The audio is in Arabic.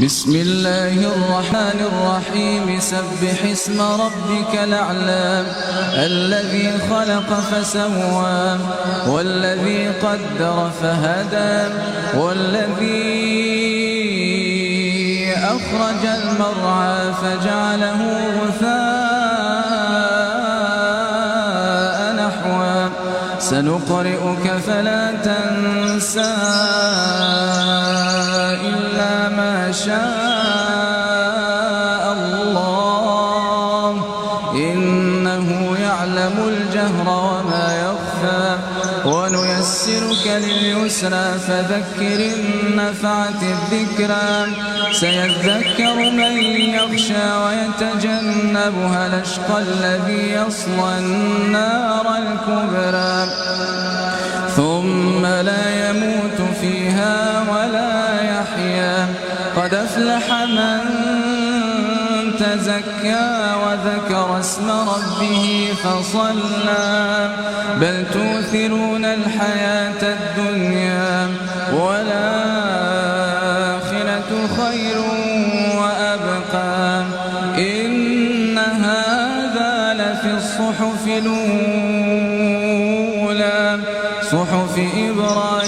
بسم الله الرحمن الرحيم سبح اسم ربك الأعلى الذي خلق فسوى والذي قدر فهدى والذي أخرج المرعى فجعله غثاء نحوا سنقرئك فلا تنسى إلا ما شاء الله إنه يعلم الجهر وما يخفى ونيسرك لليسرى فذكر إن نفعت الذكرى سيذكر من يخشى ويتجنبها الأشقى الذي يصلى النار الكبرى ثم لا يموت فيها ولا يحيا قد أفلح من تزكى وذكر اسم ربه فصلى بل تؤثرون الحياة الدنيا والآخرة خير وأبقى إن هذا لفي الصحف الأولى صحف إبراهيم